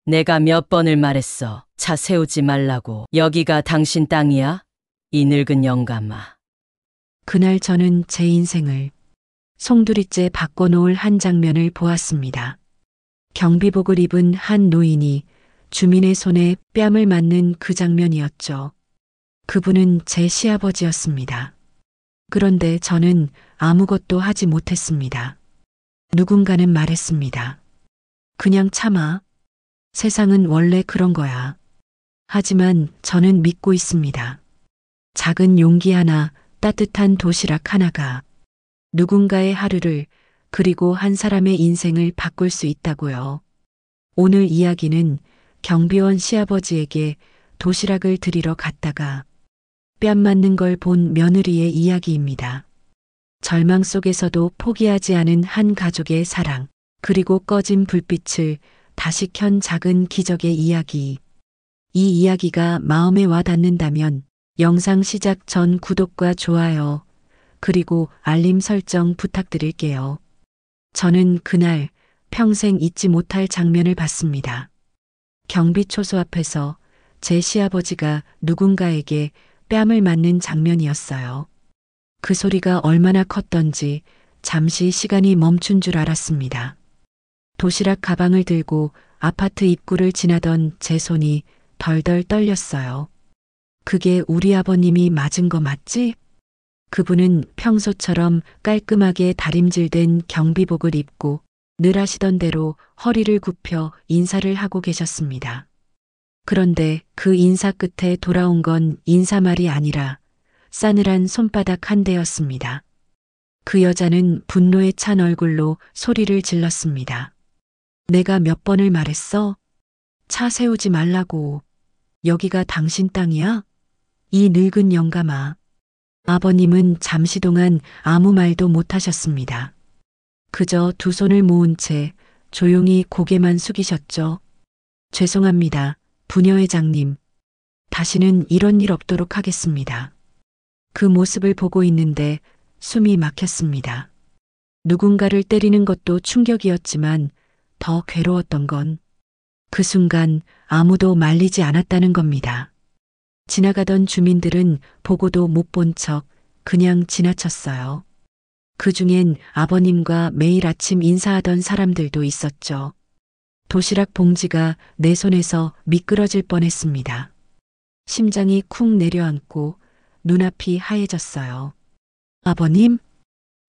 내가 몇 번을 말했어. 차 세우지 말라고. 여기가 당신 땅이야? 이 늙은 영감아. 그날 저는 제 인생을 송두리째 바꿔놓을 한 장면을 보았습니다. 경비복을 입은 한 노인이 주민의 손에 뺨을 맞는 그 장면이었죠. 그분은 제 시아버지였습니다. 그런데 저는 아무것도 하지 못했습니다. 누군가는 말했습니다. 그냥 참아. 세상은 원래 그런 거야. 하지만 저는 믿고 있습니다. 작은 용기 하나, 따뜻한 도시락 하나가 누군가의 하루를 그리고 한 사람의 인생을 바꿀 수 있다고요. 오늘 이야기는 경비원 시아버지에게 도시락을 드리러 갔다가 뺨 맞는 걸 본 며느리의 이야기입니다. 절망 속에서도 포기하지 않은 한 가족의 사랑, 그리고 꺼진 불빛을 다시 켠 작은 기적의 이야기. 이 이야기가 마음에 와 닿는다면 영상 시작 전 구독과 좋아요, 그리고 알림 설정 부탁드릴게요. 저는 그날 평생 잊지 못할 장면을 봤습니다. 경비초소 앞에서 제 시아버지가 누군가에게 뺨을 맞는 장면이었어요. 그 소리가 얼마나 컸던지 잠시 시간이 멈춘 줄 알았습니다. 도시락 가방을 들고 아파트 입구를 지나던 제 손이 덜덜 떨렸어요. 그게 우리 아버님이 맞은 거 맞지? 그분은 평소처럼 깔끔하게 다림질된 경비복을 입고 늘 하시던 대로 허리를 굽혀 인사를 하고 계셨습니다. 그런데 그 인사 끝에 돌아온 건 인사말이 아니라 싸늘한 손바닥 한 대였습니다. 그 여자는 분노에 찬 얼굴로 소리를 질렀습니다. 내가 몇 번을 말했어? 차 세우지 말라고. 여기가 당신 땅이야? 이 늙은 영감아. 아버님은 잠시 동안 아무 말도 못하셨습니다. 그저 두 손을 모은 채 조용히 고개만 숙이셨죠. 죄송합니다, 부녀회장님. 다시는 이런 일 없도록 하겠습니다. 그 모습을 보고 있는데 숨이 막혔습니다. 누군가를 때리는 것도 충격이었지만 더 괴로웠던 건 그 순간 아무도 말리지 않았다는 겁니다. 지나가던 주민들은 보고도 못 본 척 그냥 지나쳤어요. 그 중엔 아버님과 매일 아침 인사하던 사람들도 있었죠. 도시락 봉지가 내 손에서 미끄러질 뻔했습니다. 심장이 쿵 내려앉고 눈앞이 하얘졌어요. 아버님?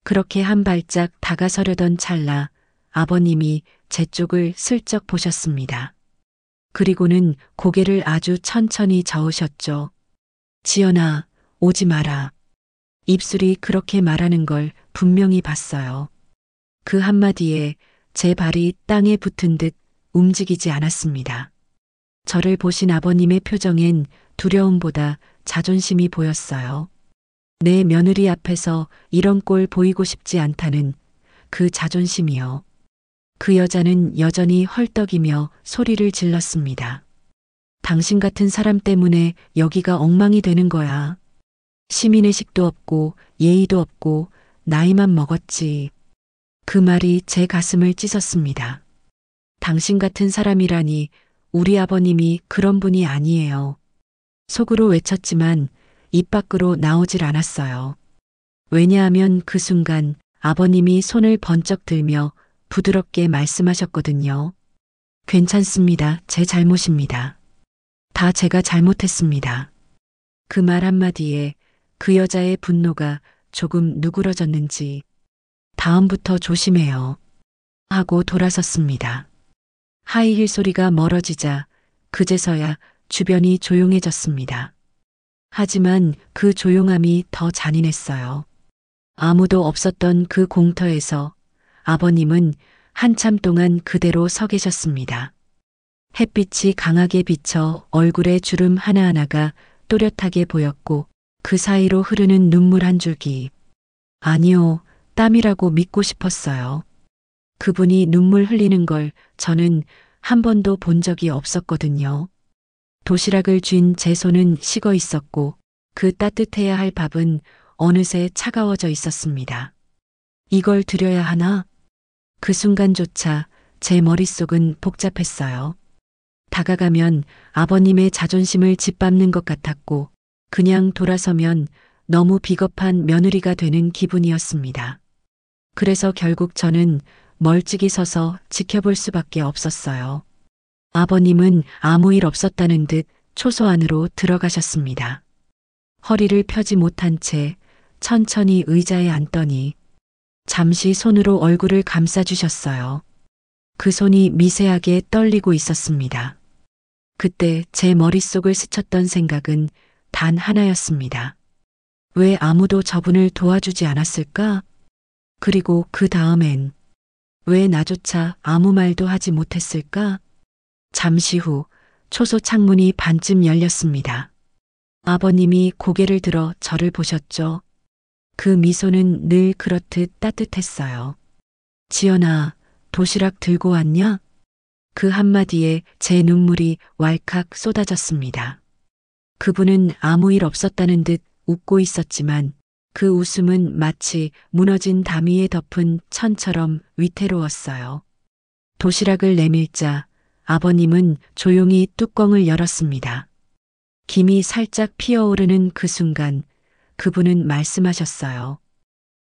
그렇게 한 발짝 다가서려던 찰나 아버님이 제 쪽을 슬쩍 보셨습니다. 그리고는 고개를 아주 천천히 저으셨죠. 지연아, 오지 마라. 입술이 그렇게 말하는 걸 분명히 봤어요. 그 한마디에 제 발이 땅에 붙은 듯 움직이지 않았습니다. 저를 보신 아버님의 표정엔 두려움보다 자존심이 보였어요. 내 며느리 앞에서 이런 꼴 보이고 싶지 않다는 그 자존심이요. 그 여자는 여전히 헐떡이며 소리를 질렀습니다. 당신 같은 사람 때문에 여기가 엉망이 되는 거야. 시민의식도 없고 예의도 없고 나이만 먹었지. 그 말이 제 가슴을 찢었습니다. 당신 같은 사람이라니 우리 아버님이 그런 분이 아니에요. 속으로 외쳤지만 입 밖으로 나오질 않았어요. 왜냐하면 그 순간 아버님이 손을 번쩍 들며 부드럽게 말씀하셨거든요. 괜찮습니다. 제 잘못입니다. 다 제가 잘못했습니다. 그 말 한마디에 그 여자의 분노가 조금 누그러졌는지 다음부터 조심해요 하고 돌아섰습니다. 하이힐 소리가 멀어지자 그제서야 주변이 조용해졌습니다. 하지만 그 조용함이 더 잔인했어요. 아무도 없었던 그 공터에서 아버님은 한참 동안 그대로 서 계셨습니다. 햇빛이 강하게 비쳐 얼굴의 주름 하나하나가 또렷하게 보였고 그 사이로 흐르는 눈물 한 줄기. 아니요, 땀이라고 믿고 싶었어요. 그분이 눈물 흘리는 걸 저는 한 번도 본 적이 없었거든요. 도시락을 쥔 제 손은 식어 있었고 그 따뜻해야 할 밥은 어느새 차가워져 있었습니다. 이걸 드려야 하나? 그 순간조차 제 머릿속은 복잡했어요. 다가가면 아버님의 자존심을 짓밟는 것 같았고 그냥 돌아서면 너무 비겁한 며느리가 되는 기분이었습니다. 그래서 결국 저는 멀찍이 서서 지켜볼 수밖에 없었어요. 아버님은 아무 일 없었다는 듯 초소 안으로 들어가셨습니다. 허리를 펴지 못한 채 천천히 의자에 앉더니 잠시 손으로 얼굴을 감싸주셨어요. 그 손이 미세하게 떨리고 있었습니다. 그때 제 머릿속을 스쳤던 생각은 단 하나였습니다. 왜 아무도 저분을 도와주지 않았을까? 그리고 그 다음엔 왜 나조차 아무 말도 하지 못했을까? 잠시 후 초소 창문이 반쯤 열렸습니다. 아버님이 고개를 들어 저를 보셨죠. 그 미소는 늘 그렇듯 따뜻했어요. 지연아, 도시락 들고 왔냐? 그 한마디에 제 눈물이 왈칵 쏟아졌습니다. 그분은 아무 일 없었다는 듯 웃고 있었지만 그 웃음은 마치 무너진 담 위에 덮은 천처럼 위태로웠어요. 도시락을 내밀자 아버님은 조용히 뚜껑을 열었습니다. 김이 살짝 피어오르는 그 순간 그분은 말씀하셨어요.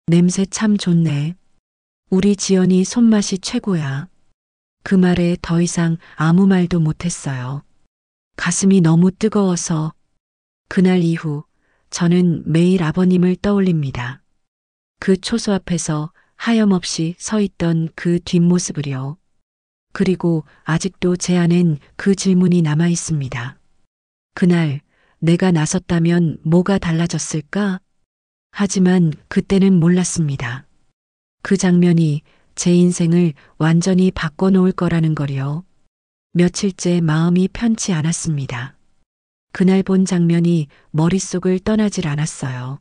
냄새 참 좋네. 우리 지연이 손맛이 최고야. 그 말에 더 이상 아무 말도 못했어요. 가슴이 너무 뜨거워서 그날 이후 저는 매일 아버님을 떠올립니다. 그 초소 앞에서 하염없이 서 있던 그 뒷모습을요. 그리고 아직도 제 안엔 그 질문이 남아 있습니다. 그날 내가 나섰다면 뭐가 달라졌을까? 하지만 그때는 몰랐습니다. 그 장면이 제 인생을 완전히 바꿔놓을 거라는 걸요. 며칠째 마음이 편치 않았습니다. 그날 본 장면이 머릿속을 떠나질 않았어요.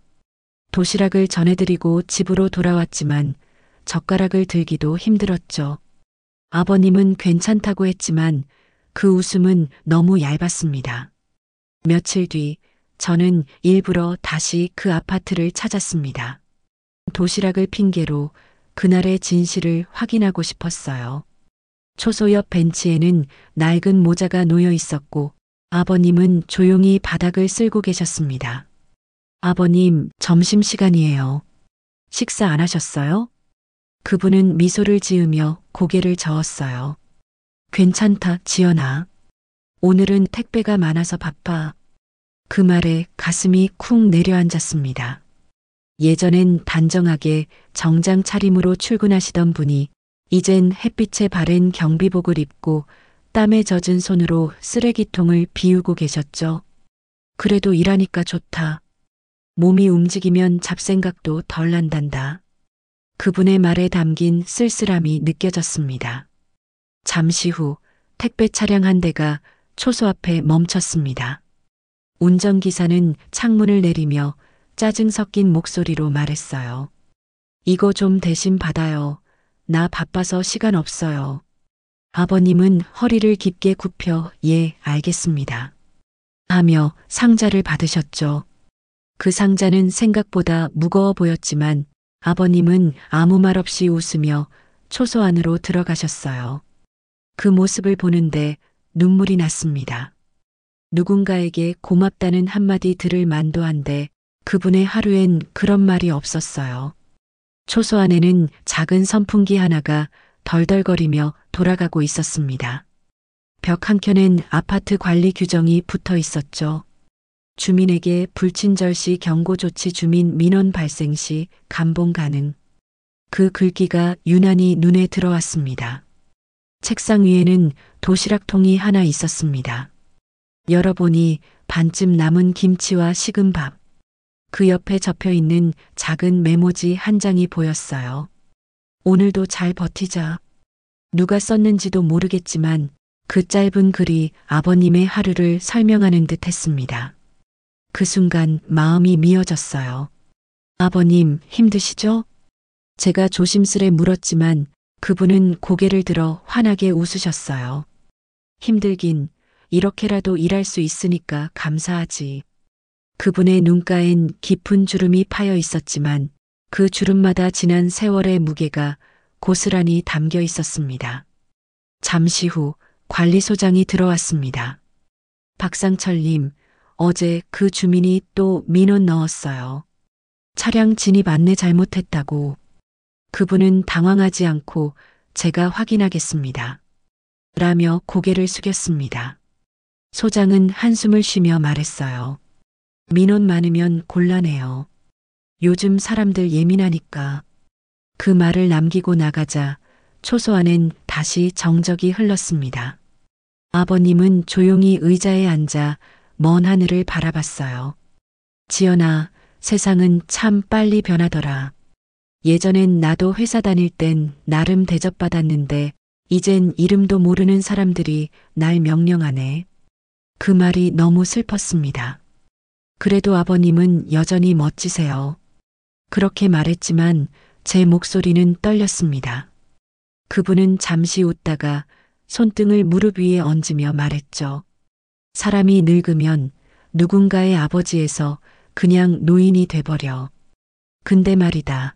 도시락을 전해드리고 집으로 돌아왔지만 젓가락을 들기도 힘들었죠. 아버님은 괜찮다고 했지만 그 웃음은 너무 얇았습니다. 며칠 뒤 저는 일부러 다시 그 아파트를 찾았습니다. 도시락을 핑계로 그날의 진실을 확인하고 싶었어요. 초소 옆 벤치에는 낡은 모자가 놓여 있었고 아버님은 조용히 바닥을 쓸고 계셨습니다. 아버님, 점심시간이에요. 식사 안 하셨어요? 그분은 미소를 지으며 고개를 저었어요. 괜찮다, 지연아. 오늘은 택배가 많아서 바빠. 그 말에 가슴이 쿵 내려앉았습니다. 예전엔 단정하게 정장 차림으로 출근하시던 분이 이젠 햇빛에 바랜 경비복을 입고 땀에 젖은 손으로 쓰레기통을 비우고 계셨죠. 그래도 일하니까 좋다. 몸이 움직이면 잡생각도 덜 난단다. 그분의 말에 담긴 쓸쓸함이 느껴졌습니다. 잠시 후 택배 차량 한 대가 초소 앞에 멈췄습니다. 운전기사는 창문을 내리며 짜증 섞인 목소리로 말했어요. 이거 좀 대신 받아요. 나 바빠서 시간 없어요. 아버님은 허리를 깊게 굽혀 예, 알겠습니다. 하며 상자를 받으셨죠. 그 상자는 생각보다 무거워 보였지만 아버님은 아무 말 없이 웃으며 초소 안으로 들어가셨어요. 그 모습을 보는데 눈물이 났습니다. 누군가에게 고맙다는 한마디 들을 만도 한데 그분의 하루엔 그런 말이 없었어요. 초소 안에는 작은 선풍기 하나가 덜덜거리며 돌아가고 있었습니다. 벽 한켠엔 아파트 관리 규정이 붙어 있었죠. 주민에게 불친절 시 경고 조치 주민 민원 발생 시 감봉 가능. 그 글귀가 유난히 눈에 들어왔습니다. 책상 위에는 도시락통이 하나 있었습니다. 열어보니 반쯤 남은 김치와 식은 밥. 그 옆에 접혀 있는 작은 메모지 한 장이 보였어요. 오늘도 잘 버티자. 누가 썼는지도 모르겠지만 그 짧은 글이 아버님의 하루를 설명하는 듯 했습니다. 그 순간 마음이 미어졌어요. 아버님, 힘드시죠? 제가 조심스레 물었지만 그분은 고개를 들어 환하게 웃으셨어요. 힘들긴 이렇게라도 일할 수 있으니까 감사하지. 그분의 눈가엔 깊은 주름이 파여 있었지만 그 주름마다 지난 세월의 무게가 고스란히 담겨 있었습니다. 잠시 후 관리소장이 들어왔습니다. 박상철님, 어제 그 주민이 또 민원 넣었어요. 차량 진입 안내 잘못했다고. 그분은 당황하지 않고 제가 확인하겠습니다. 라며 고개를 숙였습니다. 소장은 한숨을 쉬며 말했어요. 민원 많으면 곤란해요. 요즘 사람들 예민하니까. 그 말을 남기고 나가자 초소 안엔 다시 정적이 흘렀습니다. 아버님은 조용히 의자에 앉아 먼 하늘을 바라봤어요. 지연아, 세상은 참 빨리 변하더라. 예전엔 나도 회사 다닐 땐 나름 대접받았는데 이젠 이름도 모르는 사람들이 날 명령하네. 그 말이 너무 슬펐습니다. 그래도 아버님은 여전히 멋지세요. 그렇게 말했지만 제 목소리는 떨렸습니다. 그분은 잠시 웃다가 손등을 무릎 위에 얹으며 말했죠. 사람이 늙으면 누군가의 아버지에서 그냥 노인이 돼버려. 근데 말이다.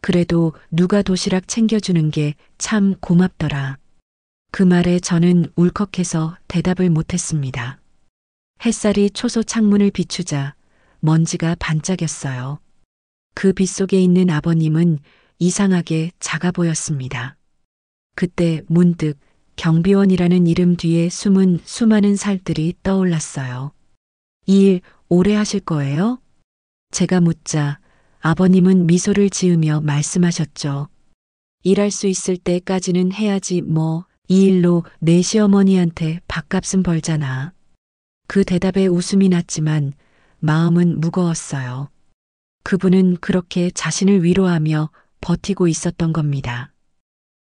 그래도 누가 도시락 챙겨주는 게 참 고맙더라. 그 말에 저는 울컥해서 대답을 못했습니다. 햇살이 초소 창문을 비추자 먼지가 반짝였어요. 그 빛 속에 있는 아버님은 이상하게 작아 보였습니다. 그때 문득 경비원이라는 이름 뒤에 숨은 수많은 살들이 떠올랐어요. 이 일 오래 하실 거예요? 제가 묻자 아버님은 미소를 지으며 말씀하셨죠. 일할 수 있을 때까지는 해야지 뭐. 이 일로 내 시어머니한테 밥값은 벌잖아. 그 대답에 웃음이 났지만 마음은 무거웠어요. 그분은 그렇게 자신을 위로하며 버티고 있었던 겁니다.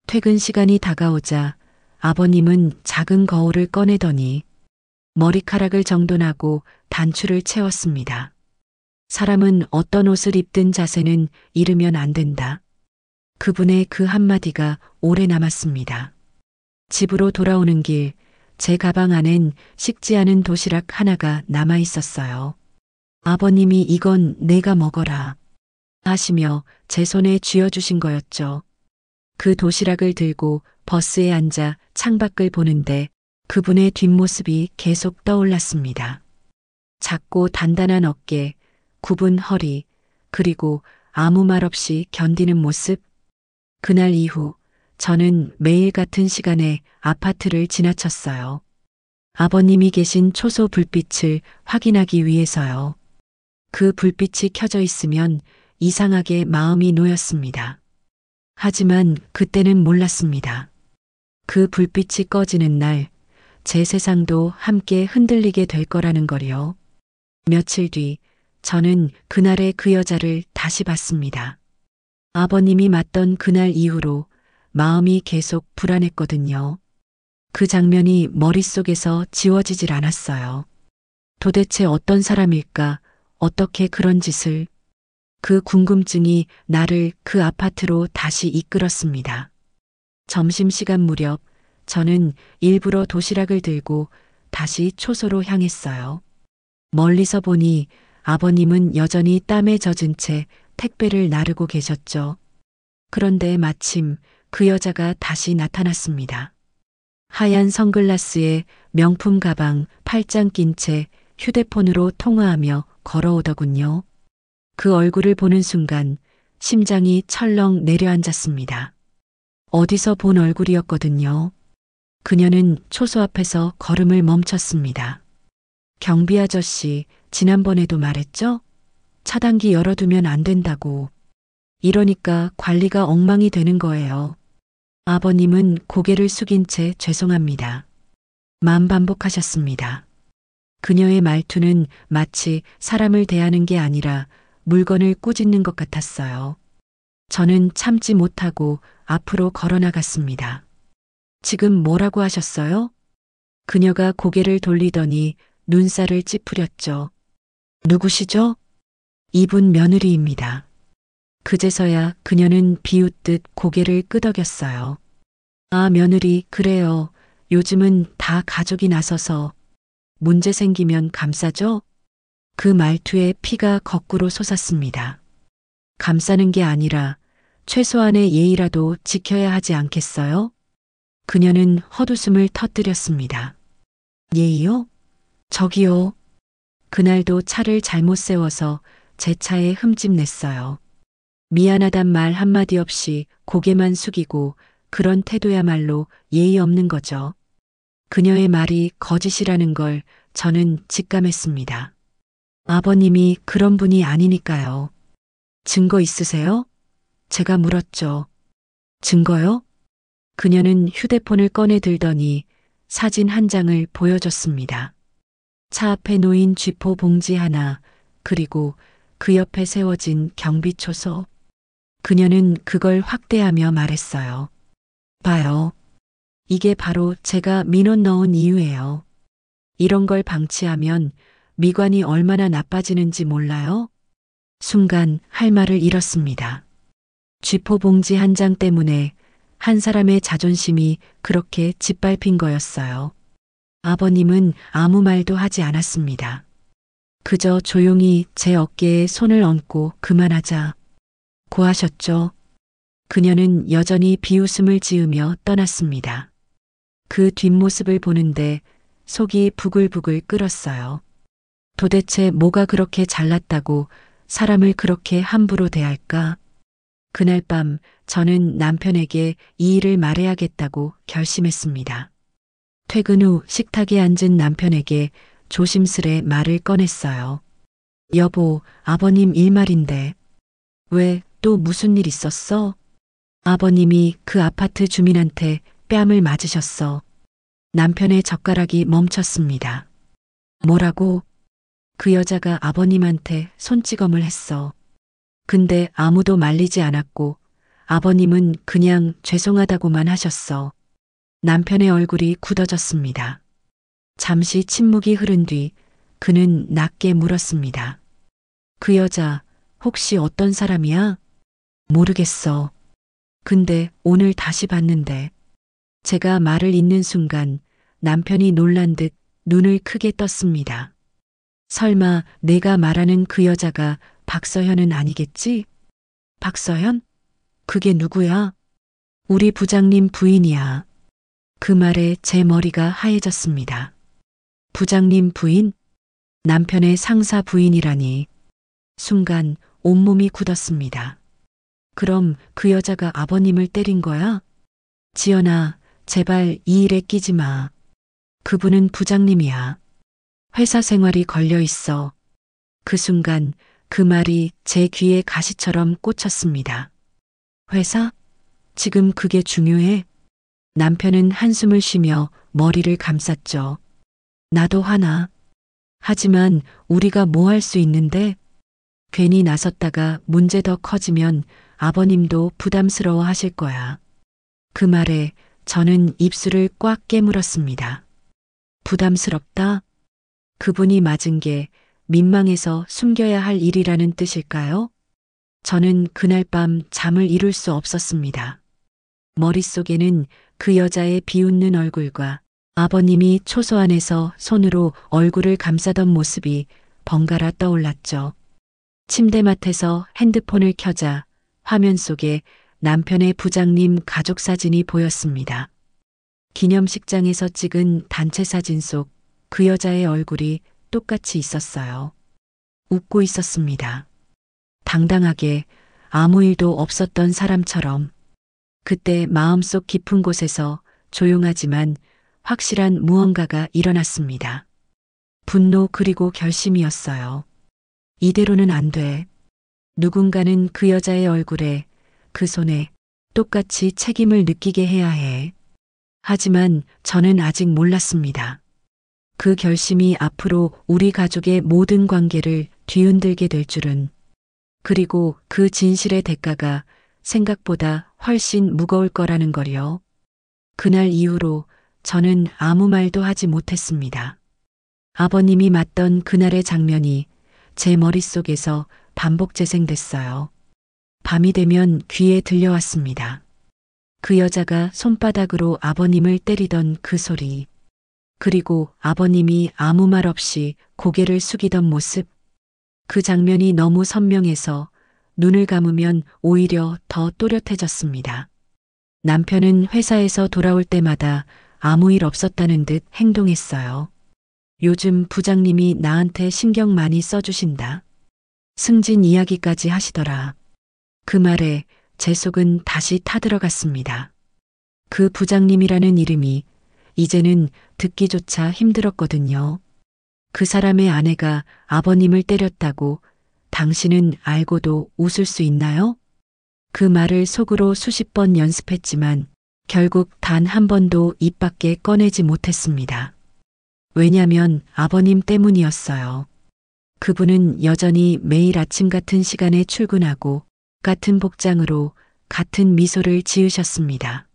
퇴근 시간이 다가오자 아버님은 작은 거울을 꺼내더니 머리카락을 정돈하고 단추를 채웠습니다. 사람은 어떤 옷을 입든 자세는 잃으면 안 된다. 그분의 그 한마디가 오래 남았습니다. 집으로 돌아오는 길, 제 가방 안엔 식지 않은 도시락 하나가 남아 있었어요. 아버님이 이건 내가 먹어라 하시며 제 손에 쥐어주신 거였죠. 그 도시락을 들고 버스에 앉아 창밖을 보는데 그분의 뒷모습이 계속 떠올랐습니다. 작고 단단한 어깨, 굽은 허리, 그리고 아무 말 없이 견디는 모습. 그날 이후 저는 매일 같은 시간에 아파트를 지나쳤어요. 아버님이 계신 초소 불빛을 확인하기 위해서요. 그 불빛이 켜져 있으면 이상하게 마음이 놓였습니다. 하지만 그때는 몰랐습니다. 그 불빛이 꺼지는 날, 제 세상도 함께 흔들리게 될 거라는 거요. 며칠 뒤, 저는 그날의 그 여자를 다시 봤습니다. 아버님이 맞던 그날 이후로 마음이 계속 불안했거든요. 그 장면이 머릿속에서 지워지질 않았어요. 도대체 어떤 사람일까? 어떻게 그런 짓을? 그 궁금증이 나를 그 아파트로 다시 이끌었습니다. 점심시간 무렵 저는 일부러 도시락을 들고 다시 초소로 향했어요. 멀리서 보니 아버님은 여전히 땀에 젖은 채 택배를 나르고 계셨죠. 그런데 마침 그 여자가 다시 나타났습니다. 하얀 선글라스에 명품 가방 팔짱 낀 채 휴대폰으로 통화하며 걸어오더군요. 그 얼굴을 보는 순간 심장이 철렁 내려앉았습니다. 어디서 본 얼굴이었거든요. 그녀는 초소 앞에서 걸음을 멈췄습니다. 경비 아저씨, 지난번에도 말했죠? 차단기 열어두면 안 된다고. 이러니까 관리가 엉망이 되는 거예요. 아버님은 고개를 숙인 채 죄송합니다. 만 반복하셨습니다. 그녀의 말투는 마치 사람을 대하는 게 아니라 물건을 꾸짖는 것 같았어요. 저는 참지 못하고 앞으로 걸어나갔습니다. 지금 뭐라고 하셨어요? 그녀가 고개를 돌리더니 눈살을 찌푸렸죠. 누구시죠? 이분 며느리입니다. 그제서야 그녀는 비웃듯 고개를 끄덕였어요. 아, 며느리, 그래요. 요즘은 다 가족이 나서서 문제 생기면 감싸죠? 그 말투에 피가 거꾸로 솟았습니다. 감싸는 게 아니라 최소한의 예의라도 지켜야 하지 않겠어요? 그녀는 헛웃음을 터뜨렸습니다. 예요? 저기요. 그날도 차를 잘못 세워서 제 차에 흠집 냈어요. 미안하단 말 한마디 없이 고개만 숙이고 그런 태도야말로 예의 없는 거죠. 그녀의 말이 거짓이라는 걸 저는 직감했습니다. 아버님이 그런 분이 아니니까요. 증거 있으세요? 제가 물었죠. 증거요? 그녀는 휴대폰을 꺼내 들더니 사진 한 장을 보여줬습니다. 차 앞에 놓인 쥐포 봉지 하나, 그리고 그 옆에 세워진 경비초소. 그녀는 그걸 확대하며 말했어요. 봐요. 이게 바로 제가 민원 넣은 이유예요. 이런 걸 방치하면 미관이 얼마나 나빠지는지 몰라요? 순간 할 말을 잃었습니다. 쥐포 봉지 한 장 때문에 한 사람의 자존심이 그렇게 짓밟힌 거였어요. 아버님은 아무 말도 하지 않았습니다. 그저 조용히 제 어깨에 손을 얹고 그만하자 고 하셨죠. 그녀는 여전히 비웃음을 지으며 떠났습니다. 그 뒷모습을 보는데 속이 부글부글 끓었어요. 도대체 뭐가 그렇게 잘났다고 사람을 그렇게 함부로 대할까? 그날 밤 저는 남편에게 이 일을 말해야겠다고 결심했습니다. 퇴근 후 식탁에 앉은 남편에게 조심스레 말을 꺼냈어요. 여보, 아버님 일말인데. 왜, 또 무슨 일 있었어? 아버님이 그 아파트 주민한테 뺨을 맞으셨어. 남편의 젓가락이 멈췄습니다. 뭐라고? 그 여자가 아버님한테 손찌검을 했어. 근데 아무도 말리지 않았고 아버님은 그냥 죄송하다고만 하셨어. 남편의 얼굴이 굳어졌습니다. 잠시 침묵이 흐른 뒤 그는 낮게 물었습니다. 그 여자 혹시 어떤 사람이야? 모르겠어. 근데 오늘 다시 봤는데. 제가 말을 잇는 순간 남편이 놀란 듯 눈을 크게 떴습니다. 설마 내가 말하는 그 여자가 박서현은 아니겠지? 박서현? 그게 누구야? 우리 부장님 부인이야. 그 말에 제 머리가 하얘졌습니다. 부장님 부인? 남편의 상사 부인이라니. 순간 온몸이 굳었습니다. 그럼 그 여자가 아버님을 때린 거야? 지연아, 제발 이 일에 끼지 마. 그분은 부장님이야. 회사 생활이 걸려 있어. 그 순간 그 말이 제 귀에 가시처럼 꽂혔습니다. 회사? 지금 그게 중요해? 남편은 한숨을 쉬며 머리를 감쌌죠. 나도 화나. 하지만 우리가 뭐 할 수 있는데? 괜히 나섰다가 문제 더 커지면 아버님도 부담스러워 하실 거야. 그 말에 저는 입술을 꽉 깨물었습니다. 부담스럽다? 그분이 맞은 게 민망해서 숨겨야 할 일이라는 뜻일까요? 저는 그날 밤 잠을 이룰 수 없었습니다. 머릿속에는 그 여자의 비웃는 얼굴과 아버님이 초소 안에서 손으로 얼굴을 감싸던 모습이 번갈아 떠올랐죠. 침대맡에서 핸드폰을 켜자 화면 속에 남편의 부장님 가족 사진이 보였습니다. 기념식장에서 찍은 단체 사진 속 그 여자의 얼굴이 똑같이 있었어요. 웃고 있었습니다. 당당하게 아무 일도 없었던 사람처럼. 그때 마음속 깊은 곳에서 조용하지만 확실한 무언가가 일어났습니다. 분노 그리고 결심이었어요. 이대로는 안 돼. 누군가는 그 여자의 얼굴에, 그 손에 똑같이 책임을 느끼게 해야 해. 하지만 저는 아직 몰랐습니다. 그 결심이 앞으로 우리 가족의 모든 관계를 뒤흔들게 될 줄은. 그리고 그 진실의 대가가 생각보다 훨씬 무거울 거라는 걸요. 그날 이후로 저는 아무 말도 하지 못했습니다. 아버님이 맞던 그날의 장면이 제 머릿속에서 반복 재생됐어요. 밤이 되면 귀에 들려왔습니다. 그 여자가 손바닥으로 아버님을 때리던 그 소리. 그리고 아버님이 아무 말 없이 고개를 숙이던 모습. 그 장면이 너무 선명해서 눈을 감으면 오히려 더 또렷해졌습니다. 남편은 회사에서 돌아올 때마다 아무 일 없었다는 듯 행동했어요. 요즘 부장님이 나한테 신경 많이 써주신다. 승진 이야기까지 하시더라. 그 말에 제 속은 다시 타들어갔습니다. 그 부장님이라는 이름이 이제는 듣기조차 힘들었거든요. 그 사람의 아내가 아버님을 때렸다고 당신은 알고도 웃을 수 있나요? 그 말을 속으로 수십 번 연습했지만 결국 단 한 번도 입 밖에 꺼내지 못했습니다. 왜냐면 아버님 때문이었어요. 그분은 여전히 매일 아침 같은 시간에 출근하고 같은 복장으로 같은 미소를 지으셨습니다.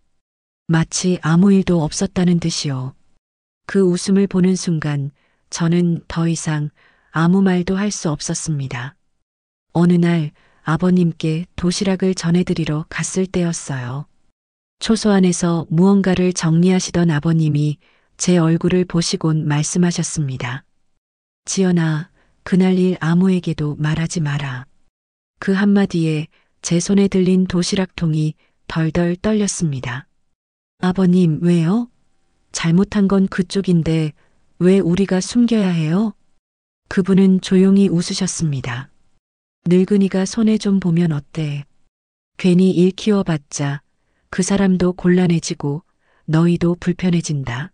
마치 아무 일도 없었다는 듯이요. 그 웃음을 보는 순간 저는 더 이상 아무 말도 할 수 없었습니다. 어느 날 아버님께 도시락을 전해드리러 갔을 때였어요. 초소 안에서 무언가를 정리하시던 아버님이 제 얼굴을 보시곤 말씀하셨습니다. 지연아, 그날 일 아무에게도 말하지 마라. 그 한마디에 제 손에 들린 도시락통이 덜덜 떨렸습니다. 아버님, 왜요? 잘못한 건 그쪽인데 왜 우리가 숨겨야 해요? 그분은 조용히 웃으셨습니다. 늙은이가 손에 좀 보면 어때? 괜히 일 키워봤자 그 사람도 곤란해지고 너희도 불편해진다.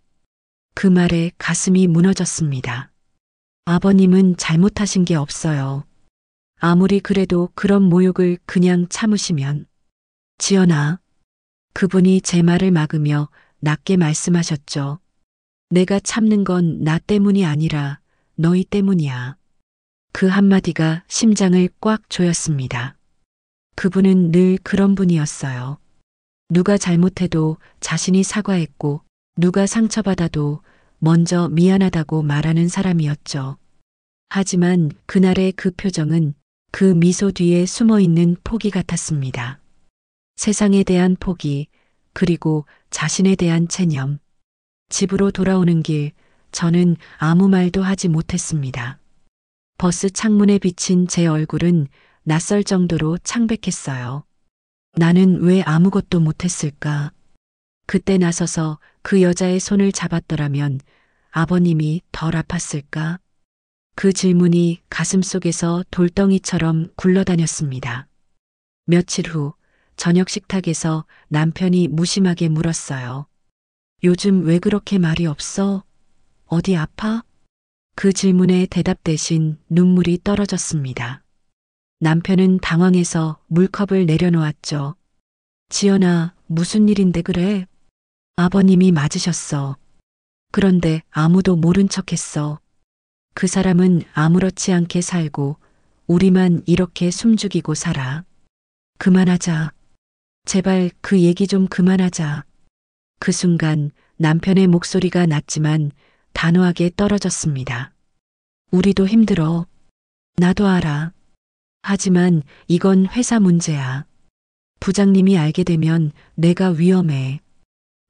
그 말에 가슴이 무너졌습니다. 아버님은 잘못하신 게 없어요. 아무리 그래도 그런 모욕을 그냥 참으시면. 지연아. 그분이 제 말을 막으며 낮게 말씀하셨죠. 내가 참는 건 나 때문이 아니라 너희 때문이야. 그 한마디가 심장을 꽉 조였습니다. 그분은 늘 그런 분이었어요. 누가 잘못해도 자신이 사과했고 누가 상처받아도 먼저 미안하다고 말하는 사람이었죠. 하지만 그날의 그 표정은 그 미소 뒤에 숨어 있는 포기 같았습니다. 세상에 대한 포기, 그리고 자신에 대한 체념. 집으로 돌아오는 길, 저는 아무 말도 하지 못했습니다. 버스 창문에 비친 제 얼굴은 낯설 정도로 창백했어요. 나는 왜 아무것도 못했을까? 그때 나서서 그 여자의 손을 잡았더라면 아버님이 덜 아팠을까? 그 질문이 가슴속에서 돌덩이처럼 굴러다녔습니다. 며칠 후 저녁 식탁에서 남편이 무심하게 물었어요. 요즘 왜 그렇게 말이 없어? 어디 아파? 그 질문에 대답 대신 눈물이 떨어졌습니다. 남편은 당황해서 물컵을 내려놓았죠. 지연아, 무슨 일인데 그래? 아버님이 맞으셨어. 그런데 아무도 모른 척했어. 그 사람은 아무렇지 않게 살고 우리만 이렇게 숨죽이고 살아. 그만하자. 제발 그 얘기 좀 그만하자. 그 순간 남편의 목소리가 낮지만 단호하게 떨어졌습니다. 우리도 힘들어. 나도 알아. 하지만 이건 회사 문제야. 부장님이 알게 되면 내가 위험해.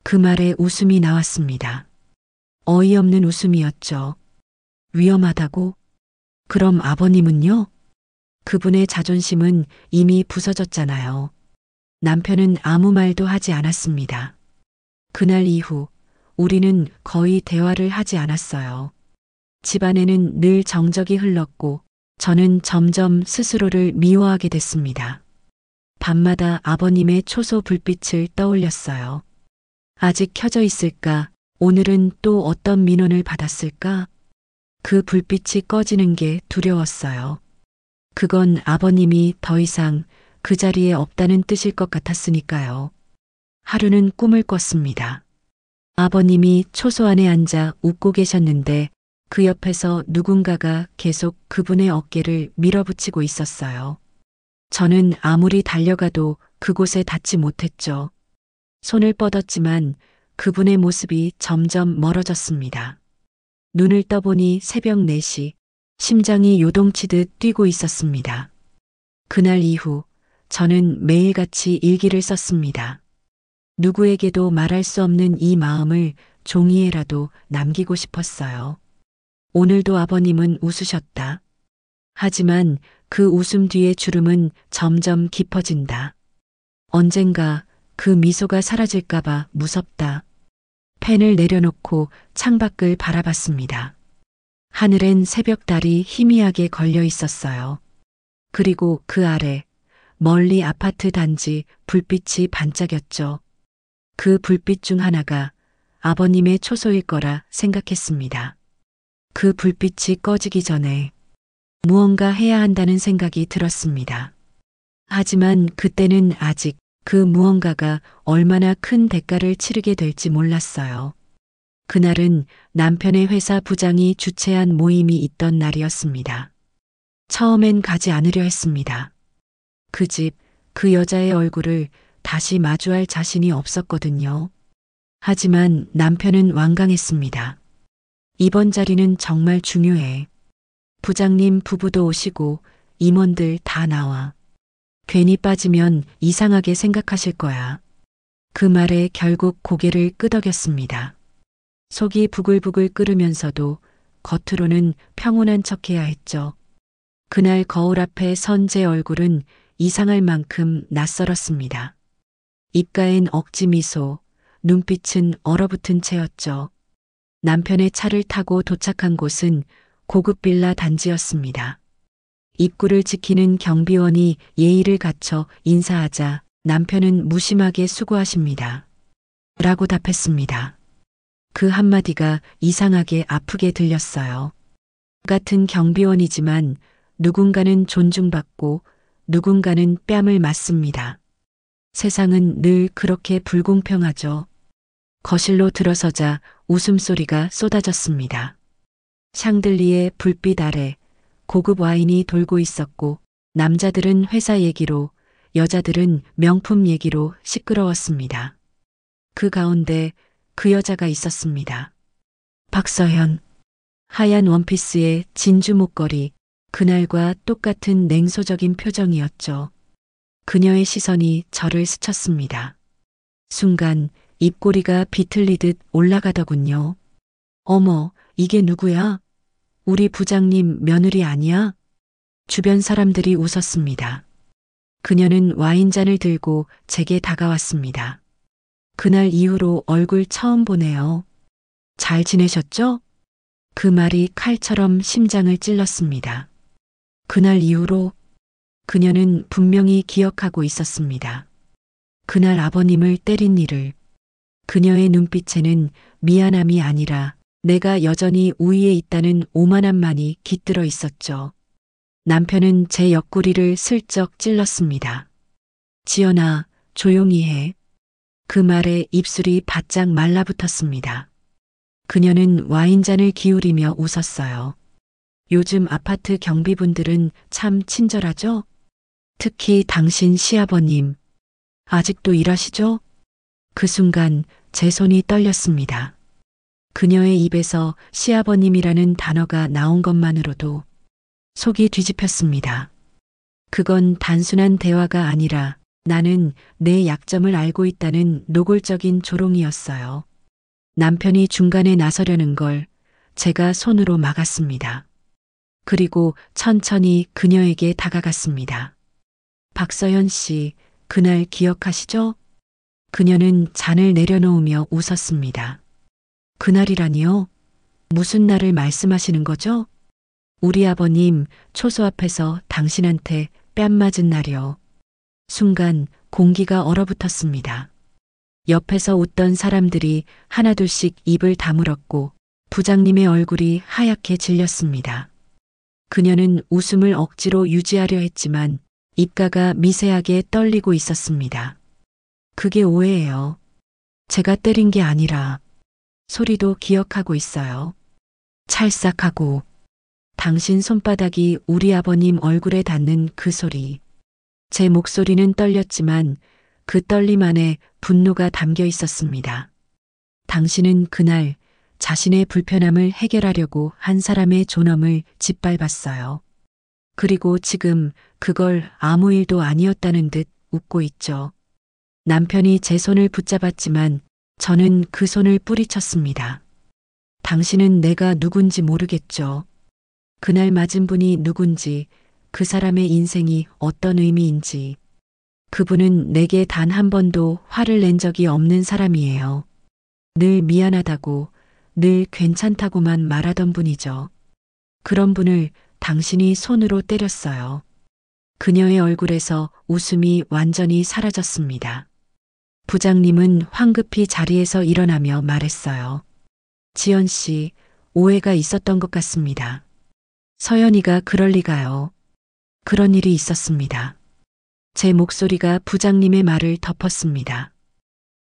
그 말에 웃음이 나왔습니다. 어이없는 웃음이었죠. 위험하다고? 그럼 아버님은요? 그분의 자존심은 이미 부서졌잖아요. 남편은 아무 말도 하지 않았습니다. 그날 이후 우리는 거의 대화를 하지 않았어요. 집안에는 늘 정적이 흘렀고 저는 점점 스스로를 미워하게 됐습니다. 밤마다 아버님의 초소 불빛을 떠올렸어요. 아직 켜져 있을까? 오늘은 또 어떤 민원을 받았을까? 그 불빛이 꺼지는 게 두려웠어요. 그건 아버님이 더 이상 그 자리에 없다는 뜻일 것 같았으니까요. 하루는 꿈을 꿨습니다. 아버님이 초소 안에 앉아 웃고 계셨는데 그 옆에서 누군가가 계속 그분의 어깨를 밀어붙이고 있었어요. 저는 아무리 달려가도 그곳에 닿지 못했죠. 손을 뻗었지만 그분의 모습이 점점 멀어졌습니다. 눈을 떠보니 새벽 4시, 심장이 요동치듯 뛰고 있었습니다. 그날 이후 저는 매일같이 일기를 썼습니다. 누구에게도 말할 수 없는 이 마음을 종이에라도 남기고 싶었어요. 오늘도 아버님은 웃으셨다. 하지만 그 웃음 뒤의 주름은 점점 깊어진다. 언젠가 그 미소가 사라질까봐 무섭다. 펜을 내려놓고 창밖을 바라봤습니다. 하늘엔 새벽달이 희미하게 걸려 있었어요. 그리고 그 아래 멀리 아파트 단지 불빛이 반짝였죠. 그 불빛 중 하나가 아버님의 초소일 거라 생각했습니다. 그 불빛이 꺼지기 전에 무언가 해야 한다는 생각이 들었습니다. 하지만 그때는 아직 그 무언가가 얼마나 큰 대가를 치르게 될지 몰랐어요. 그날은 남편의 회사 부장이 주최한 모임이 있던 날이었습니다. 처음엔 가지 않으려 했습니다. 그 집, 그 여자의 얼굴을 다시 마주할 자신이 없었거든요. 하지만 남편은 완강했습니다. 이번 자리는 정말 중요해. 부장님 부부도 오시고 임원들 다 나와. 괜히 빠지면 이상하게 생각하실 거야. 그 말에 결국 고개를 끄덕였습니다. 속이 부글부글 끓으면서도 겉으로는 평온한 척해야 했죠. 그날 거울 앞에 선 제 얼굴은 이상할 만큼 낯설었습니다. 입가엔 억지 미소, 눈빛은 얼어붙은 채였죠. 남편의 차를 타고 도착한 곳은 고급 빌라 단지였습니다. 입구를 지키는 경비원이 예의를 갖춰 인사하자 남편은 무심하게 수고하십니다. 라고 답했습니다. 그 한마디가 이상하게 아프게 들렸어요. 같은 경비원이지만 누군가는 존중받고 누군가는 뺨을 맞습니다. 세상은 늘 그렇게 불공평하죠. 거실로 들어서자 웃음소리가 쏟아졌습니다. 샹들리에 불빛 아래 고급 와인이 돌고 있었고 남자들은 회사 얘기로 여자들은 명품 얘기로 시끄러웠습니다. 그 가운데 그 여자가 있었습니다. 박서현. 하얀 원피스에 진주 목걸이, 그날과 똑같은 냉소적인 표정이었죠. 그녀의 시선이 저를 스쳤습니다. 순간 입꼬리가 비틀리듯 올라가더군요. 어머, 이게 누구야? 우리 부장님 며느리 아니야? 주변 사람들이 웃었습니다. 그녀는 와인잔을 들고 제게 다가왔습니다. 그날 이후로 얼굴 처음 보네요. 잘 지내셨죠? 그 말이 칼처럼 심장을 찔렀습니다. 그날 이후로 그녀는 분명히 기억하고 있었습니다. 그날 아버님을 때린 일을. 그녀의 눈빛에는 미안함이 아니라 내가 여전히 우위에 있다는 오만함만이 깃들어 있었죠. 남편은 제 옆구리를 슬쩍 찔렀습니다. 지연아, 조용히 해. 그 말에 입술이 바짝 말라붙었습니다. 그녀는 와인잔을 기울이며 웃었어요. 요즘 아파트 경비분들은 참 친절하죠? 특히 당신 시아버님. 아직도 일하시죠? 그 순간 제 손이 떨렸습니다. 그녀의 입에서 시아버님이라는 단어가 나온 것만으로도 속이 뒤집혔습니다. 그건 단순한 대화가 아니라 나는 내 약점을 알고 있다는 노골적인 조롱이었어요. 남편이 중간에 나서려는 걸 제가 손으로 막았습니다. 그리고 천천히 그녀에게 다가갔습니다. 박서연 씨, 그날 기억하시죠? 그녀는 잔을 내려놓으며 웃었습니다. 그날이라니요? 무슨 날을 말씀하시는 거죠? 우리 아버님 초소 앞에서 당신한테 뺨 맞은 날이요. 순간 공기가 얼어붙었습니다. 옆에서 웃던 사람들이 하나둘씩 입을 다물었고 부장님의 얼굴이 하얗게 질렸습니다. 그녀는 웃음을 억지로 유지하려 했지만 입가가 미세하게 떨리고 있었습니다. 그게 오해예요. 제가 때린 게 아니라 소리도 기억하고 있어요. 찰싹하고 당신 손바닥이 우리 아버님 얼굴에 닿는 그 소리. 제 목소리는 떨렸지만 그 떨림 안에 분노가 담겨 있었습니다. 당신은 그날 자신의 불편함을 해결하려고 한 사람의 존엄을 짓밟았어요. 그리고 지금 그걸 아무 일도 아니었다는 듯 웃고 있죠. 남편이 제 손을 붙잡았지만 저는 그 손을 뿌리쳤습니다. 당신은 내가 누군지 모르겠죠. 그날 맞은 분이 누군지, 그 사람의 인생이 어떤 의미인지. 그분은 내게 단 한 번도 화를 낸 적이 없는 사람이에요. 늘 미안하다고, 늘 괜찮다고만 말하던 분이죠. 그런 분을 당신이 손으로 때렸어요. 그녀의 얼굴에서 웃음이 완전히 사라졌습니다. 부장님은 황급히 자리에서 일어나며 말했어요. 지연 씨, 오해가 있었던 것 같습니다. 서연이가 그럴 리가요. 그런 일이 있었습니다. 제 목소리가 부장님의 말을 덮었습니다.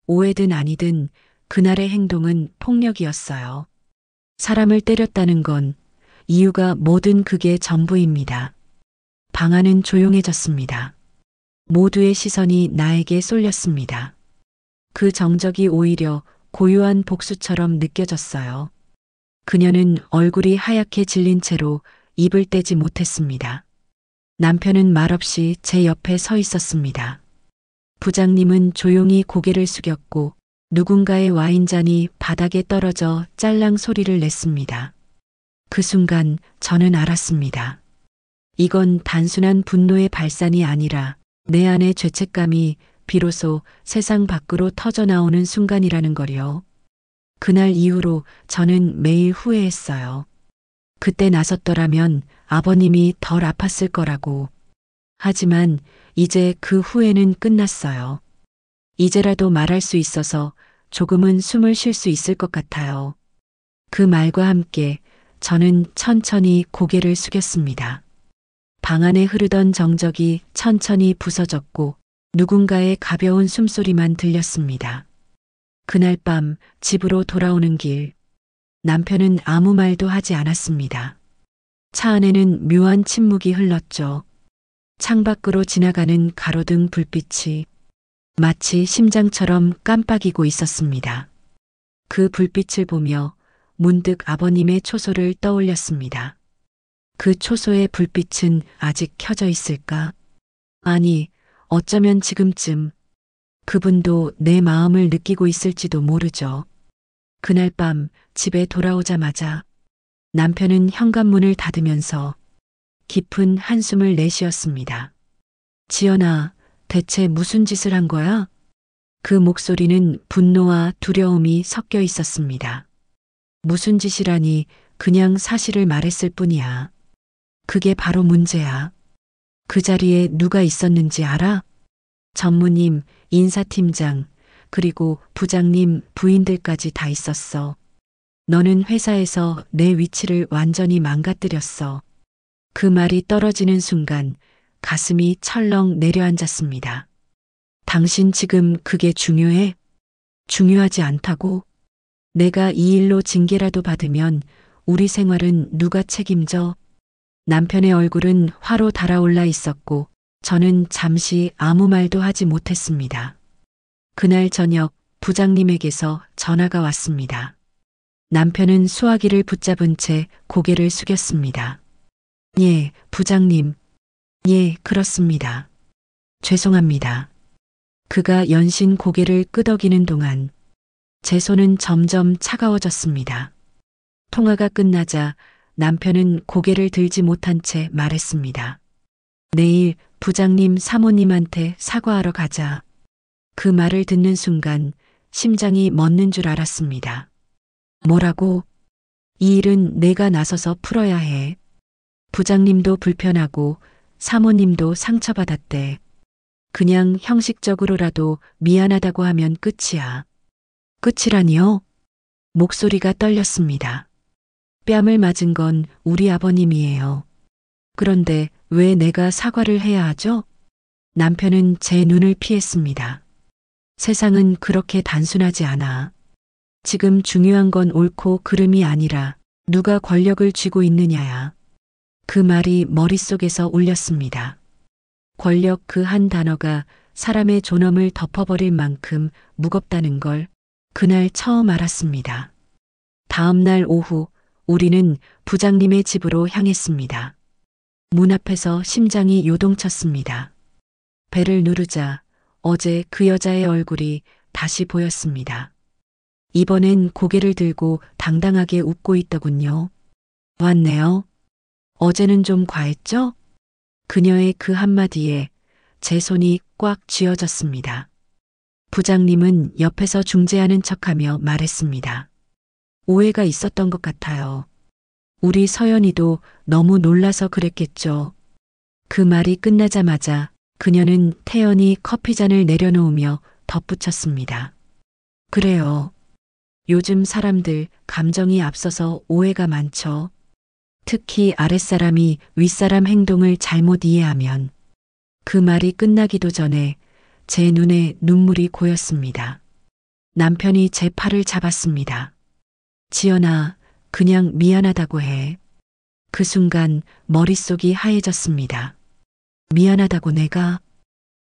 오해든 아니든 그날의 행동은 폭력이었어요. 사람을 때렸다는 건 이유가 뭐든 그게 전부입니다. 방 안은 조용해졌습니다. 모두의 시선이 나에게 쏠렸습니다. 그 정적이 오히려 고요한 복수처럼 느껴졌어요. 그녀는 얼굴이 하얗게 질린 채로 입을 떼지 못했습니다. 남편은 말없이 제 옆에 서 있었습니다. 부장님은 조용히 고개를 숙였고 누군가의 와인잔이 바닥에 떨어져 짤랑 소리를 냈습니다. 그 순간 저는 알았습니다. 이건 단순한 분노의 발산이 아니라 내 안의 죄책감이 비로소 세상 밖으로 터져나오는 순간이라는 거요. 그날 이후로 저는 매일 후회했어요. 그때 나섰더라면 아버님이 덜 아팠을 거라고. 하지만 이제 그 후회는 끝났어요. 이제라도 말할 수 있어서 조금은 숨을 쉴 수 있을 것 같아요. 그 말과 함께 저는 천천히 고개를 숙였습니다. 방 안에 흐르던 정적이 천천히 부서졌고 누군가의 가벼운 숨소리만 들렸습니다. 그날 밤 집으로 돌아오는 길, 남편은 아무 말도 하지 않았습니다. 차 안에는 묘한 침묵이 흘렀죠. 창밖으로 지나가는 가로등 불빛이 마치 심장처럼 깜빡이고 있었습니다. 그 불빛을 보며 문득 아버님의 초소를 떠올렸습니다. 그 초소의 불빛은 아직 켜져 있을까? 아니, 어쩌면 지금쯤 그분도 내 마음을 느끼고 있을지도 모르죠. 그날 밤 집에 돌아오자마자 남편은 현관문을 닫으면서 깊은 한숨을 내쉬었습니다. 지연아, 대체 무슨 짓을 한 거야? 그 목소리는 분노와 두려움이 섞여 있었습니다. 무슨 짓이라니, 그냥 사실을 말했을 뿐이야. 그게 바로 문제야. 그 자리에 누가 있었는지 알아? 전무님, 인사팀장, 그리고 부장님, 부인들까지 다 있었어. 너는 회사에서 내 위치를 완전히 망가뜨렸어. 그 말이 떨어지는 순간 가슴이 철렁 내려앉았습니다. 당신 지금 그게 중요해? 중요하지 않다고? 내가 이 일로 징계라도 받으면 우리 생활은 누가 책임져? 남편의 얼굴은 화로 달아올라 있었고 저는 잠시 아무 말도 하지 못했습니다. 그날 저녁 부장님에게서 전화가 왔습니다. 남편은 수화기를 붙잡은 채 고개를 숙였습니다. 예, 부장님. 예, 그렇습니다. 죄송합니다. 그가 연신 고개를 끄덕이는 동안 제 손은 점점 차가워졌습니다. 통화가 끝나자 남편은 고개를 들지 못한 채 말했습니다. 내일 부장님 사모님한테 사과하러 가자. 그 말을 듣는 순간 심장이 멎는 줄 알았습니다. 뭐라고? 이 일은 내가 나서서 풀어야 해. 부장님도 불편하고 사모님도 상처받았대. 그냥 형식적으로라도 미안하다고 하면 끝이야. 끝이라니요? 목소리가 떨렸습니다. 뺨을 맞은 건 우리 아버님이에요. 그런데 왜 내가 사과를 해야 하죠? 남편은 제 눈을 피했습니다. 세상은 그렇게 단순하지 않아. 지금 중요한 건 옳고 그름이 아니라 누가 권력을 쥐고 있느냐야. 그 말이 머릿속에서 울렸습니다. 권력 그 한 단어가 사람의 존엄을 덮어버릴 만큼 무겁다는 걸 그날 처음 알았습니다. 다음 날 오후 우리는 부장님의 집으로 향했습니다. 문 앞에서 심장이 요동쳤습니다. 배를 누르자 어제 그 여자의 얼굴이 다시 보였습니다. 이번엔 고개를 들고 당당하게 웃고 있더군요. 왔네요. 어제는 좀 과했죠? 그녀의 그 한마디에 제 손이 꽉 쥐어졌습니다. 부장님은 옆에서 중재하는 척하며 말했습니다. 오해가 있었던 것 같아요. 우리 서연이도 너무 놀라서 그랬겠죠. 그 말이 끝나자마자 그녀는 태연히 커피잔을 내려놓으며 덧붙였습니다. 그래요. 요즘 사람들 감정이 앞서서 오해가 많죠. 특히 아랫사람이 윗사람 행동을 잘못 이해하면. 그 말이 끝나기도 전에 제 눈에 눈물이 고였습니다. 남편이 제 팔을 잡았습니다. 지연아, 그냥 미안하다고 해. 그 순간 머릿속이 하얘졌습니다. 미안하다고 내가?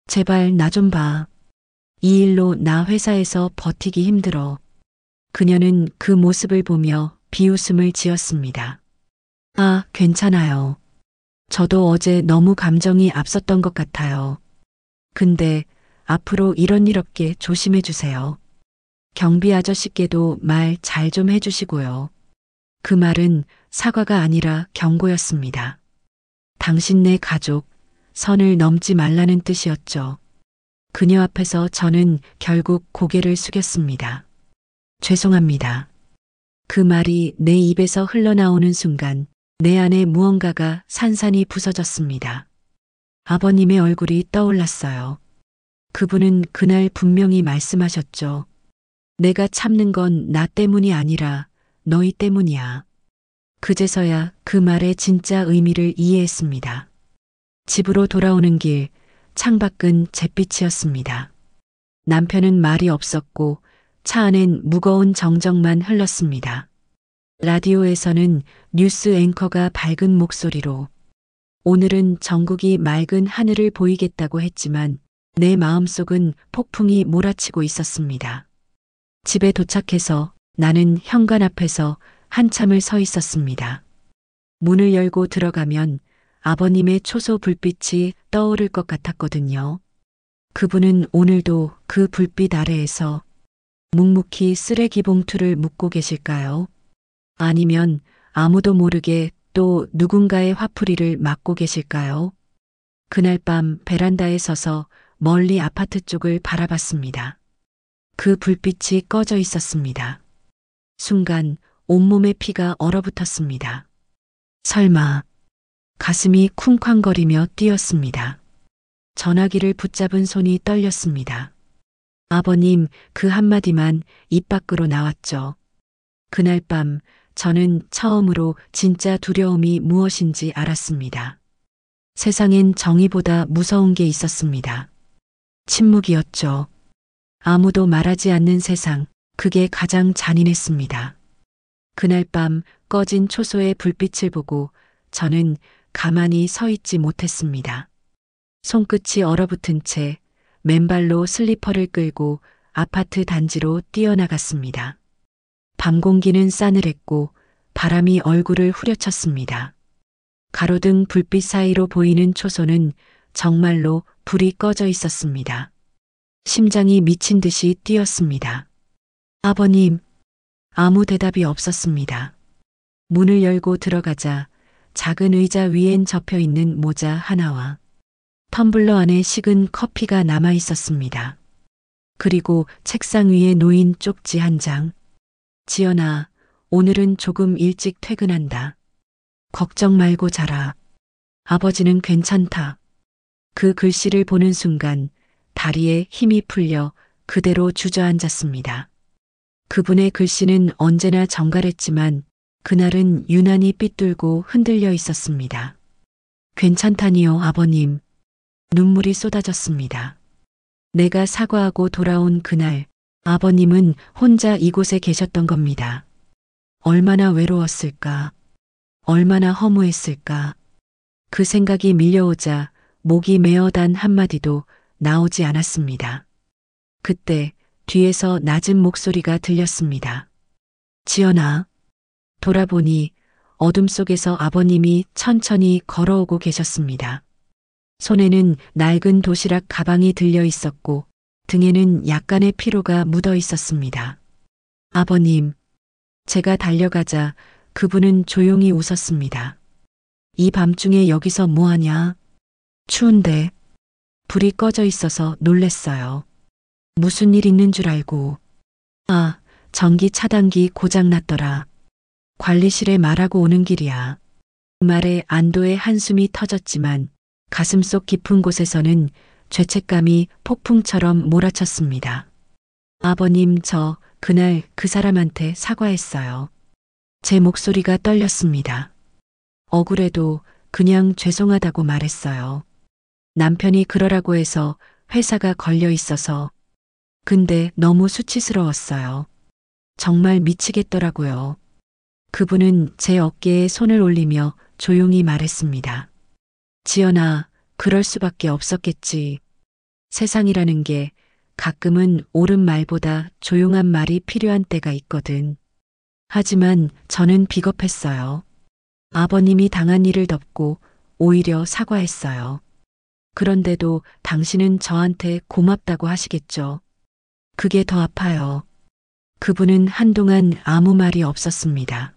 제발 나 좀 봐. 이 일로 나 회사에서 버티기 힘들어. 그녀는 그 모습을 보며 비웃음을 지었습니다. 아, 괜찮아요. 저도 어제 너무 감정이 앞섰던 것 같아요. 근데 앞으로 이런 일 없게 조심해 주세요. 경비 아저씨께도 말 잘 좀 해주시고요. 그 말은 사과가 아니라 경고였습니다. 당신네 가족, 선을 넘지 말라는 뜻이었죠. 그녀 앞에서 저는 결국 고개를 숙였습니다. 죄송합니다. 그 말이 내 입에서 흘러나오는 순간 내 안에 무언가가 산산이 부서졌습니다. 아버님의 얼굴이 떠올랐어요. 그분은 그날 분명히 말씀하셨죠. 내가 참는 건 나 때문이 아니라 너희 때문이야. 그제서야 그 말의 진짜 의미를 이해했습니다. 집으로 돌아오는 길, 창밖은 잿빛이었습니다. 남편은 말이 없었고 차 안엔 무거운 정적만 흘렀습니다. 라디오에서는 뉴스 앵커가 밝은 목소리로 오늘은 전국이 맑은 하늘을 보이겠다고 했지만 내 마음속은 폭풍이 몰아치고 있었습니다. 집에 도착해서 나는 현관 앞에서 한참을 서 있었습니다. 문을 열고 들어가면 아버님의 초소 불빛이 떠오를 것 같았거든요. 그분은 오늘도 그 불빛 아래에서 묵묵히 쓰레기 봉투를 묶고 계실까요? 아니면 아무도 모르게 또 누군가의 화풀이를 맡고 계실까요? 그날 밤 베란다에 서서 멀리 아파트 쪽을 바라봤습니다. 그 불빛이 꺼져 있었습니다. 순간 온몸에 피가 얼어붙었습니다. 설마 가슴이 쿵쾅거리며 뛰었습니다. 전화기를 붙잡은 손이 떨렸습니다. 아버님 그 한마디만 입 밖으로 나왔죠. 그날 밤 저는 처음으로 진짜 두려움이 무엇인지 알았습니다. 세상엔 정의보다 무서운 게 있었습니다. 침묵이었죠. 아무도 말하지 않는 세상, 그게 가장 잔인했습니다. 그날 밤 꺼진 초소의 불빛을 보고 저는 가만히 서 있지 못했습니다. 손끝이 얼어붙은 채 맨발로 슬리퍼를 끌고 아파트 단지로 뛰어나갔습니다. 밤 공기는 싸늘했고 바람이 얼굴을 후려쳤습니다. 가로등 불빛 사이로 보이는 초소는 정말로 불이 꺼져 있었습니다. 심장이 미친 듯이 뛰었습니다. 아버님, 아무 대답이 없었습니다. 문을 열고 들어가자 작은 의자 위엔 접혀 있는 모자 하나와 텀블러 안에 식은 커피가 남아 있었습니다. 그리고 책상 위에 놓인 쪽지 한 장. 지연아, 오늘은 조금 일찍 퇴근한다. 걱정 말고 자라. 아버지는 괜찮다. 그 글씨를 보는 순간 다리에 힘이 풀려 그대로 주저앉았습니다. 그분의 글씨는 언제나 정갈했지만 그날은 유난히 삐뚤고 흔들려 있었습니다. 괜찮다니요, 아버님. 눈물이 쏟아졌습니다. 내가 사과하고 돌아온 그날 아버님은 혼자 이곳에 계셨던 겁니다. 얼마나 외로웠을까? 얼마나 허무했을까? 그 생각이 밀려오자 목이 메어 단 한마디도 나오지 않았습니다. 그때 뒤에서 낮은 목소리가 들렸습니다. 지연아. 돌아보니 어둠 속에서 아버님이 천천히 걸어오고 계셨습니다. 손에는 낡은 도시락 가방이 들려 있었고 등에는 약간의 피로가 묻어 있었습니다. 아버님. 제가 달려가자 그분은 조용히 웃었습니다. 이 밤중에 여기서 뭐하냐? 추운데. 불이 꺼져 있어서 놀랬어요. 무슨 일 있는 줄 알고. 아, 전기 차단기 고장 났더라. 관리실에 말하고 오는 길이야. 그 말에 안도의 한숨이 터졌지만 가슴속 깊은 곳에서는 죄책감이 폭풍처럼 몰아쳤습니다. 아버님, 저 그날 그 사람한테 사과했어요. 제 목소리가 떨렸습니다. 억울해도 그냥 죄송하다고 말했어요. 남편이 그러라고 해서 회사가 걸려 있어서. 근데 너무 수치스러웠어요. 정말 미치겠더라고요. 그분은 제 어깨에 손을 올리며 조용히 말했습니다. 지연아, 그럴 수밖에 없었겠지. 세상이라는 게 가끔은 옳은 말보다 조용한 말이 필요한 때가 있거든. 하지만 저는 비겁했어요. 아버님이 당한 일을 덮고 오히려 사과했어요. 그런데도 당신은 저한테 고맙다고 하시겠죠. 그게 더 아파요. 그분은 한동안 아무 말이 없었습니다.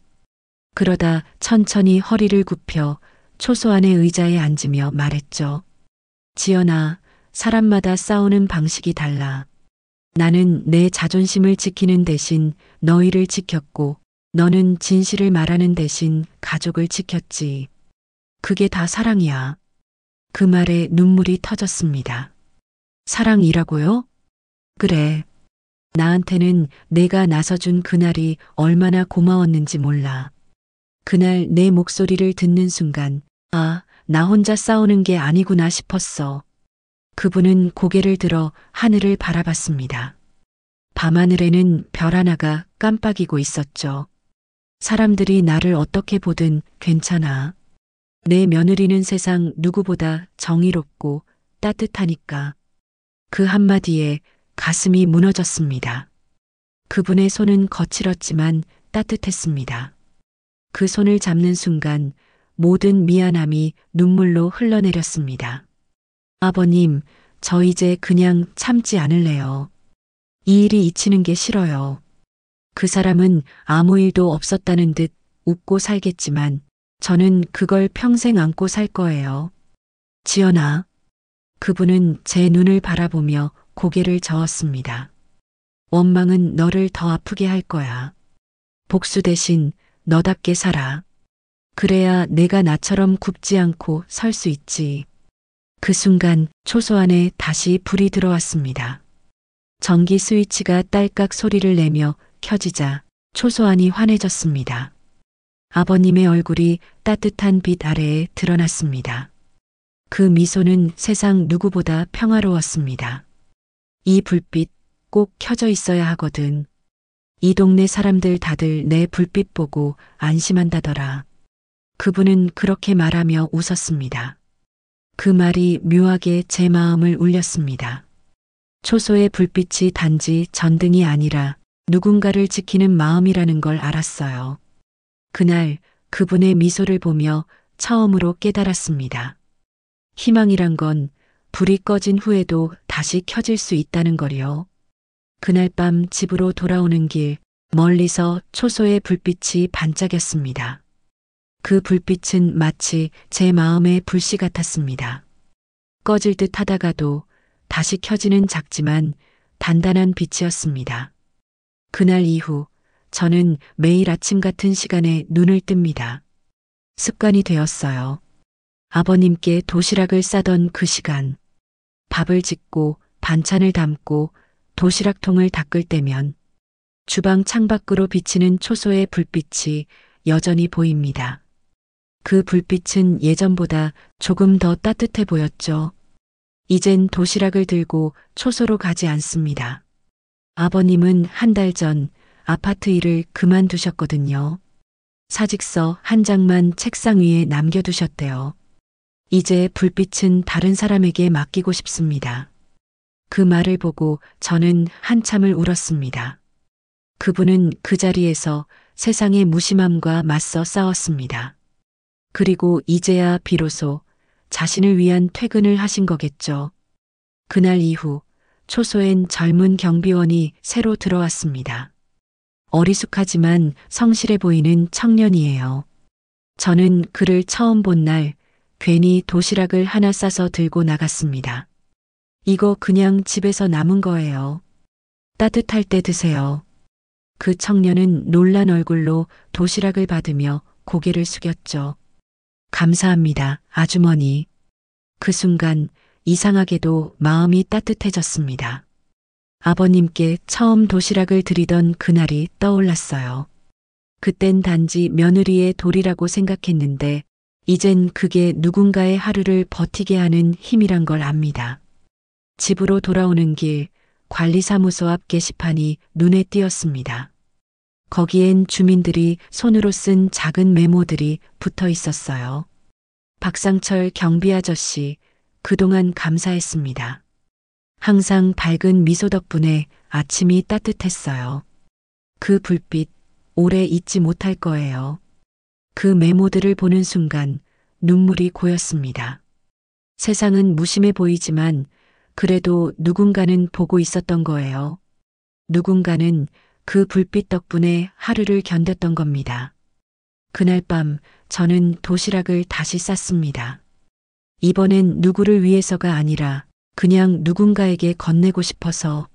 그러다 천천히 허리를 굽혀 초소한의 의자에 앉으며 말했죠. 지연아, 사람마다 싸우는 방식이 달라. 나는 내 자존심을 지키는 대신 너희를 지켰고, 너는 진실을 말하는 대신 가족을 지켰지. 그게 다 사랑이야. 그 말에 눈물이 터졌습니다. 사랑이라고요? 그래. 나한테는 내가 나서준 그날이 얼마나 고마웠는지 몰라. 그날 내 목소리를 듣는 순간, 아, 나 혼자 싸우는 게 아니구나 싶었어. 그분은 고개를 들어 하늘을 바라봤습니다. 밤하늘에는 별 하나가 깜빡이고 있었죠. 사람들이 나를 어떻게 보든 괜찮아. 내 며느리는 세상 누구보다 정의롭고 따뜻하니까. 그 한마디에 가슴이 무너졌습니다. 그분의 손은 거칠었지만 따뜻했습니다. 그 손을 잡는 순간 모든 미안함이 눈물로 흘러내렸습니다. 아버님, 저 이제 그냥 참지 않을래요. 이 일이 잊히는 게 싫어요. 그 사람은 아무 일도 없었다는 듯 웃고 살겠지만 저는 그걸 평생 안고 살 거예요. 지연아. 그분은 제 눈을 바라보며 고개를 저었습니다. 원망은 너를 더 아프게 할 거야. 복수 대신 너답게 살아. 그래야 내가 나처럼 굽지 않고 설 수 있지. 그 순간 초소 안에 다시 불이 들어왔습니다. 전기 스위치가 딸깍 소리를 내며 켜지자 초소안이 환해졌습니다. 아버님의 얼굴이 따뜻한 빛 아래에 드러났습니다. 그 미소는 세상 누구보다 평화로웠습니다. 이 불빛 꼭 켜져 있어야 하거든. 이 동네 사람들 다들 내 불빛 보고 안심한다더라. 그분은 그렇게 말하며 웃었습니다. 그 말이 묘하게 제 마음을 울렸습니다. 초소의 불빛이 단지 전등이 아니라 누군가를 지키는 마음이라는 걸 알았어요. 그날 그분의 미소를 보며 처음으로 깨달았습니다. 희망이란 건 불이 꺼진 후에도 다시 켜질 수 있다는 거요. 그날 밤 집으로 돌아오는 길 멀리서 초소의 불빛이 반짝였습니다. 그 불빛은 마치 제 마음의 불씨 같았습니다. 꺼질 듯 하다가도 다시 켜지는 작지만 단단한 빛이었습니다. 그날 이후 저는 매일 아침 같은 시간에 눈을 뜹니다. 습관이 되었어요. 아버님께 도시락을 싸던 그 시간, 밥을 짓고 반찬을 담고 도시락통을 닦을 때면 주방 창밖으로 비치는 초소의 불빛이 여전히 보입니다. 그 불빛은 예전보다 조금 더 따뜻해 보였죠. 이젠 도시락을 들고 초소로 가지 않습니다. 아버님은 한 달 전 아파트 일을 그만두셨거든요. 사직서 한 장만 책상 위에 남겨두셨대요. 이제 불빛은 다른 사람에게 맡기고 싶습니다. 그 말을 보고 저는 한참을 울었습니다. 그분은 그 자리에서 세상의 무심함과 맞서 싸웠습니다. 그리고 이제야 비로소 자신을 위한 퇴근을 하신 거겠죠. 그날 이후 초소엔 젊은 경비원이 새로 들어왔습니다. 어리숙하지만 성실해 보이는 청년이에요. 저는 그를 처음 본 날 괜히 도시락을 하나 싸서 들고 나갔습니다. 이거 그냥 집에서 남은 거예요. 따뜻할 때 드세요. 그 청년은 놀란 얼굴로 도시락을 받으며 고개를 숙였죠. 감사합니다, 아주머니. 그 순간 이상하게도 마음이 따뜻해졌습니다. 아버님께 처음 도시락을 드리던 그날이 떠올랐어요. 그땐 단지 며느리의 도리라고 생각했는데 이젠 그게 누군가의 하루를 버티게 하는 힘이란 걸 압니다. 집으로 돌아오는 길 관리사무소 앞 게시판이 눈에 띄었습니다. 거기엔 주민들이 손으로 쓴 작은 메모들이 붙어 있었어요. 박상철 경비 아저씨, 그동안 감사했습니다. 항상 밝은 미소 덕분에 아침이 따뜻했어요. 그 불빛, 오래 잊지 못할 거예요. 그 메모들을 보는 순간 눈물이 고였습니다. 세상은 무심해 보이지만 그래도 누군가는 보고 있었던 거예요. 누군가는 그 불빛 덕분에 하루를 견뎠던 겁니다. 그날 밤 저는 도시락을 다시 쌌습니다. 이번엔 누구를 위해서가 아니라 그냥 누군가에게 건네고 싶어서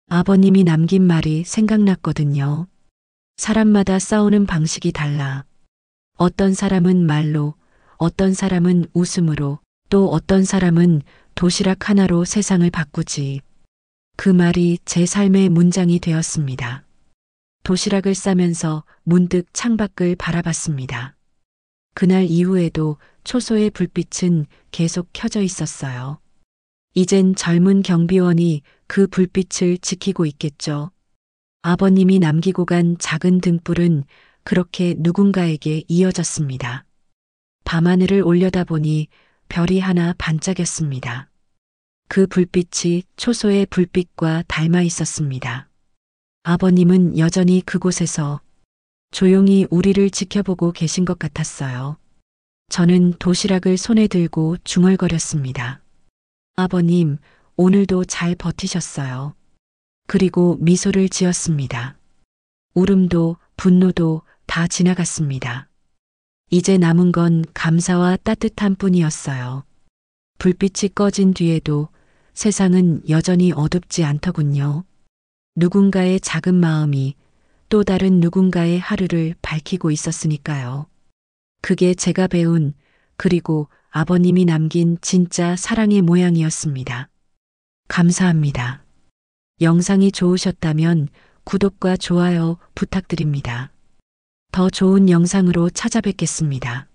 아버님이 남긴 말이 생각났거든요. 사람마다 싸우는 방식이 달라. 어떤 사람은 말로, 어떤 사람은 웃음으로, 또 어떤 사람은 도시락 하나로 세상을 바꾸지. 그 말이 제 삶의 문장이 되었습니다. 도시락을 싸면서 문득 창밖을 바라봤습니다. 그날 이후에도 초소의 불빛은 계속 켜져 있었어요. 이젠 젊은 경비원이 그 불빛을 지키고 있겠죠. 아버님이 남기고 간 작은 등불은 그렇게 누군가에게 이어졌습니다. 밤하늘을 올려다보니 별이 하나 반짝였습니다. 그 불빛이 초소의 불빛과 닮아 있었습니다. 아버님은 여전히 그곳에서 조용히 우리를 지켜보고 계신 것 같았어요. 저는 도시락을 손에 들고 중얼거렸습니다. 아버님, 오늘도 잘 버티셨어요. 그리고 미소를 지었습니다. 울음도 분노도 다 지나갔습니다. 이제 남은 건 감사와 따뜻한 뿐이었어요. 불빛이 꺼진 뒤에도 세상은 여전히 어둡지 않더군요. 누군가의 작은 마음이 또 다른 누군가의 하루를 밝히고 있었으니까요. 그게 제가 배운 그리고 아버님이 남긴 진짜 사랑의 모양이었습니다. 감사합니다. 영상이 좋으셨다면 구독과 좋아요 부탁드립니다. 더 좋은 영상으로 찾아뵙겠습니다.